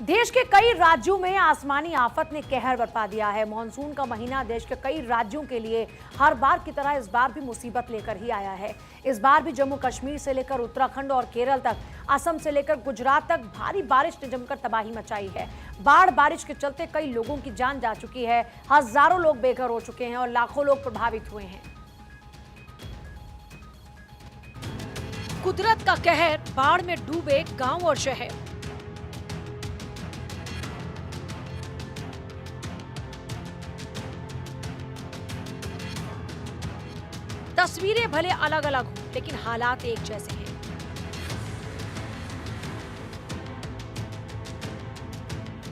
देश के कई राज्यों में आसमानी आफत ने कहर बरपा दिया है। मॉनसून का महीना देश के कई राज्यों के लिए हर बार की तरह इस बार भी मुसीबत लेकर ही आया है। इस बार भी जम्मू कश्मीर से लेकर उत्तराखंड और केरल तक, असम से लेकर गुजरात तक भारी बारिश ने जमकर तबाही मचाई है। बाढ़ बारिश के चलते कई लोगों की जान जा चुकी है, हजारों लोग बेघर हो चुके हैं और लाखों लोग प्रभावित हुए हैं। कुदरत का कहर, बाढ़ में डूबे गांव और शहर। तस्वीरें भले अलग अलग हों, लेकिन हालात एक जैसे हैं।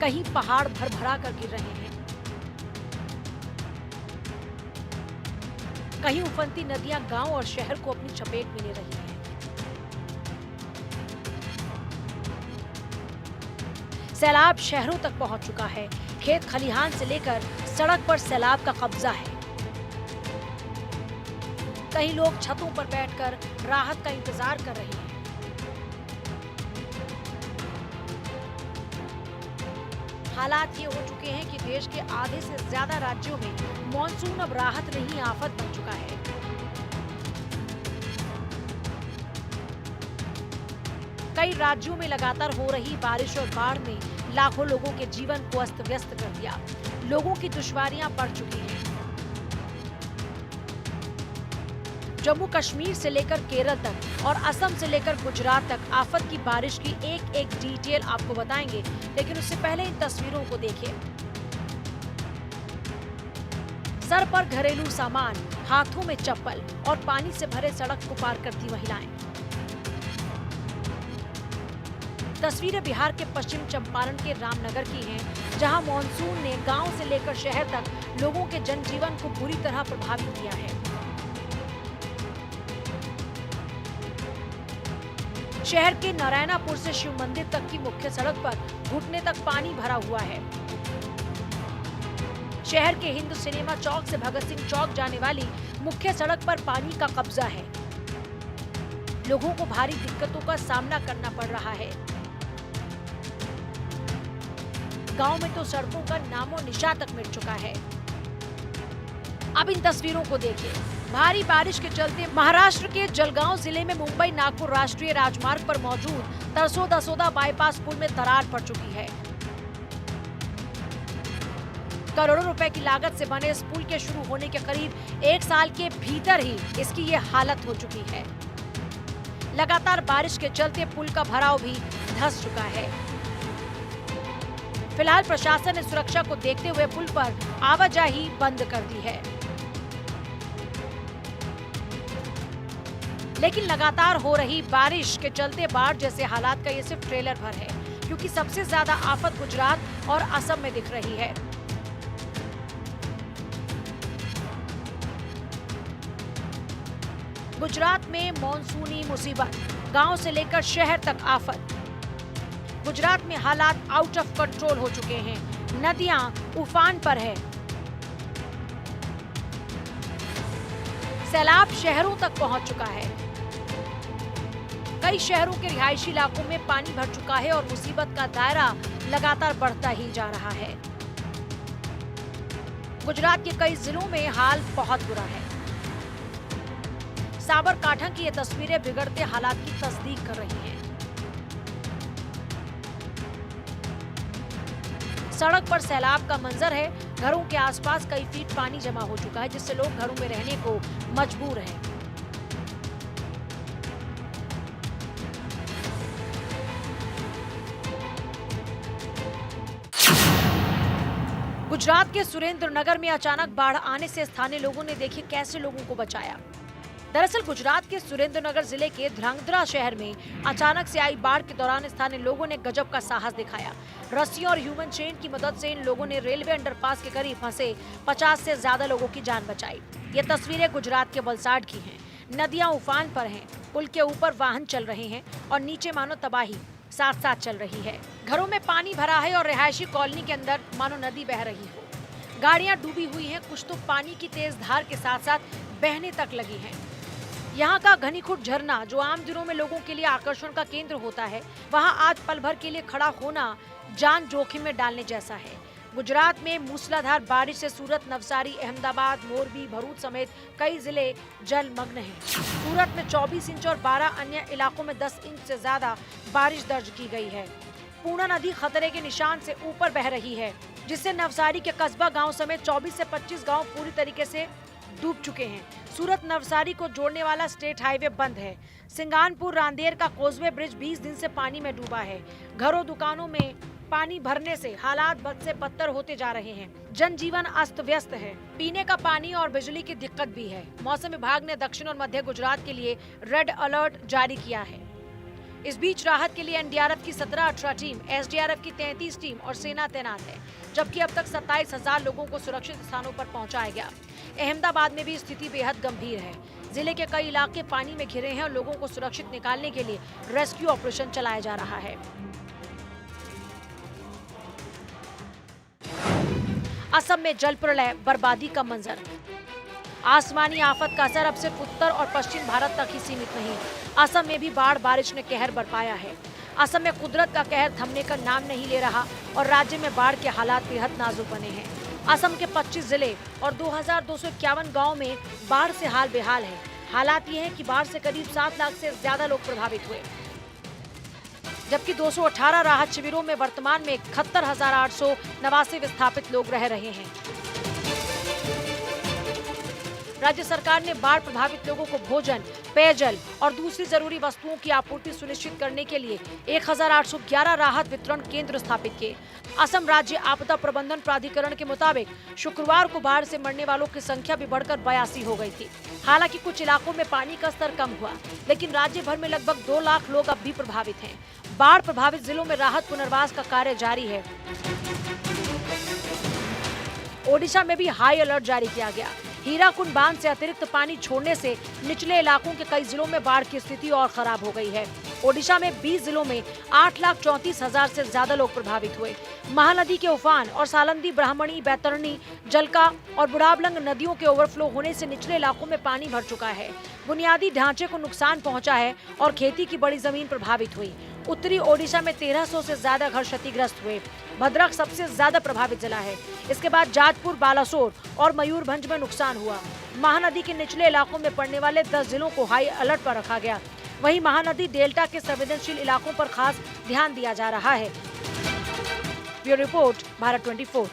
कहीं पहाड़ भरभरा कर गिर रहे हैं, कहीं उफनती नदियां गांव और शहर को अपनी चपेट में ले रही हैं। सैलाब शहरों तक पहुंच चुका है। खेत खलिहान से लेकर सड़क पर सैलाब का कब्जा है। कई लोग छतों पर बैठकर राहत का इंतजार कर रहे हैं। हालात ये हो चुके हैं कि देश के आधे से ज्यादा राज्यों में मॉनसून अब राहत नहीं, आफत बन चुका है। कई राज्यों में लगातार हो रही बारिश और बाढ़ ने लाखों लोगों के जीवन को अस्त व्यस्त कर दिया। लोगों की दुश्वारियां बढ़ चुकी हैं। जम्मू कश्मीर से लेकर केरल तक और असम से लेकर गुजरात तक आफत की बारिश की एक एक डिटेल आपको बताएंगे, लेकिन उससे पहले इन तस्वीरों को देखिए। सर पर घरेलू सामान, हाथों में चप्पल और पानी से भरे सड़क को पार करती महिलाएं। तस्वीरें बिहार के पश्चिम चंपारण के रामनगर की हैं, जहां मॉनसून ने गांव से लेकर शहर तक लोगों के जनजीवन को बुरी तरह प्रभावित किया है। शहर के नारायणापुर से शिव मंदिर तक की मुख्य सड़क पर घुटने तक पानी भरा हुआ है। शहर के हिंदू सिनेमा चौक से भगत सिंह चौक जाने वाली मुख्य सड़क पर पानी का कब्जा है। लोगों को भारी दिक्कतों का सामना करना पड़ रहा है। गांव में तो सड़कों का नामो निशान तक मिट चुका है। अब इन तस्वीरों को देखिए। भारी बारिश के चलते महाराष्ट्र के जलगांव जिले में मुंबई नागपुर राष्ट्रीय राजमार्ग पर मौजूद तरसोदा बाईपास पुल में दरार पड़ चुकी है। करोड़ों रुपए की लागत से बने इस पुल के शुरू होने के करीब एक साल के भीतर ही इसकी ये हालत हो चुकी है। लगातार बारिश के चलते पुल का भराव भी धंस चुका है। फिलहाल प्रशासन ने सुरक्षा को देखते हुए पुल पर आवाजाही बंद कर दी है। लेकिन लगातार हो रही बारिश के चलते बाढ़ जैसे हालात का ये सिर्फ ट्रेलर भर है, क्योंकि सबसे ज्यादा आफत गुजरात और असम में दिख रही है। गुजरात में मॉनसूनी मुसीबत, गांव से लेकर शहर तक आफत। गुजरात में हालात आउट ऑफ कंट्रोल हो चुके हैं। नदियां उफान पर है। सैलाब शहरों तक पहुंच चुका है। कई शहरों के रिहायशी इलाकों में पानी भर चुका है और मुसीबत का दायरा लगातार बढ़ता ही जा रहा है। गुजरात के कई जिलों में हाल बहुत बुरा है। साबरकांठा की ये तस्वीरें बिगड़ते हालात की तस्दीक कर रही हैं। सड़क पर सैलाब का मंजर है। घरों के आसपास कई फीट पानी जमा हो चुका है, जिससे लोग घरों में रहने को मजबूर हैं। गुजरात के सुरेंद्रनगर में अचानक बाढ़ आने से स्थानीय लोगों ने देखिए कैसे लोगों को बचाया। दरअसल गुजरात के सुरेंद्रनगर जिले के ध्रांगध्रा शहर में अचानक से आई बाढ़ के दौरान स्थानीय लोगों ने गजब का साहस दिखाया। रस्सियों और ह्यूमन चेन की मदद से इन लोगों ने रेलवे अंडरपास के करीब फंसे 50 से ज्यादा लोगों की जान बचाई। ये तस्वीरें गुजरात के वलसाड की हैं। नदियां उफान पर हैं, पुल के ऊपर वाहन चल रहे हैं और नीचे मानो तबाही साथ साथ चल रही है। घरों में पानी भरा है और रिहायशी कॉलोनी के अंदर मानो नदी बह रही हो। गाड़ियां डूबी हुई हैं, कुछ तो पानी की तेज धार के साथ साथ बहने तक लगी हैं। यहाँ का घनीखुट झरना, जो आम दिनों में लोगों के लिए आकर्षण का केंद्र होता है, वहाँ आज पल भर के लिए खड़ा होना जान जोखिम में डालने जैसा है। गुजरात में मूसलाधार बारिश से सूरत, नवसारी, अहमदाबाद, मोरबी, भरूच समेत कई जिले जलमग्न हैं। सूरत में 24 इंच और 12 अन्य इलाकों में 10 इंच से ज्यादा बारिश दर्ज की गई है। पूर्णा नदी खतरे के निशान से ऊपर बह रही है, जिससे नवसारी के कस्बा गांव समेत 24 से 25 गांव पूरी तरीके से डूब चुके हैं। सूरत नवसारी को जोड़ने वाला स्टेट हाईवे बंद है। सिंगानपुर रांदेर का कोजवे ब्रिज 20 दिन से पानी में डूबा है। घरों दुकानों में पानी भरने से हालात बद से बदतर होते जा रहे हैं। जनजीवन अस्त व्यस्त है। पीने का पानी और बिजली की दिक्कत भी है। मौसम विभाग ने दक्षिण और मध्य गुजरात के लिए रेड अलर्ट जारी किया है। इस बीच राहत के लिए एनडीआरएफ की 17-18 टीम, एसडीआरएफ की 33 टीम और सेना तैनात है, जबकि अब तक 27,000 लोगों को सुरक्षित स्थानों पर पहुंचाया गया। अहमदाबाद में भी स्थिति बेहद गंभीर है। जिले के कई इलाके पानी में घिरे हैं और लोगों को सुरक्षित निकालने के लिए रेस्क्यू ऑपरेशन चलाया जा रहा है। असम में जल प्रलय, बर्बादी का मंजर। आसमानी आफत का असर अब सिर्फ उत्तर और पश्चिम भारत तक ही सीमित नहीं, असम में भी बाढ़ बारिश ने कहर बरपाया है। असम में कुदरत का कहर थमने का नाम नहीं ले रहा और राज्य में बाढ़ के हालात बेहद नाजुक बने हैं। असम के 25 जिले और 2251 गांव में बाढ़ से हाल बेहाल है। हालात ये हैं कि बाढ़ से करीब 7 लाख से ज्यादा लोग प्रभावित हुए, जबकि 218 राहत शिविरों में वर्तमान में 71,889 विस्थापित लोग रह रहे हैं। राज्य सरकार ने बाढ़ प्रभावित लोगों को भोजन, पेयजल और दूसरी जरूरी वस्तुओं की आपूर्ति सुनिश्चित करने के लिए 1,811 राहत वितरण केंद्र स्थापित किए। असम राज्य आपदा प्रबंधन प्राधिकरण के मुताबिक शुक्रवार को बाढ़ से मरने वालों की संख्या भी बढ़कर 82 हो गई थी। हालांकि कुछ इलाकों में पानी का स्तर कम हुआ, लेकिन राज्य भर में लगभग 2 लाख लोग अब भी प्रभावित हैं। बाढ़ प्रभावित जिलों में राहत पुनर्वास का कार्य जारी है। ओडिशा में भी हाई अलर्ट जारी किया गया। हीराकुंड बांध से अतिरिक्त पानी छोड़ने से निचले इलाकों के कई जिलों में बाढ़ की स्थिति और खराब हो गई है। ओडिशा में 20 जिलों में 8,34,000 से ज्यादा लोग प्रभावित हुए। महानदी के उफान और सालंदी, ब्राह्मणी, बैतरणी, जलका और बुढ़ाबलंग नदियों के ओवरफ्लो होने से निचले इलाकों में पानी भर चुका है। बुनियादी ढांचे को नुकसान पहुंचा है और खेती की बड़ी जमीन प्रभावित हुई। उत्तरी ओडिशा में 1300 से ज्यादा घर क्षतिग्रस्त हुए। भद्रक सबसे ज्यादा प्रभावित जिला है। इसके बाद जाजपुर, बालासोर और मयूरभंज में नुकसान हुआ। महानदी के निचले इलाकों में पड़ने वाले 10 जिलों को हाई अलर्ट पर रखा गया। वहीं महानदी डेल्टा के संवेदनशील इलाकों पर खास ध्यान दिया जा रहा है। Bureau report, Bharat 24।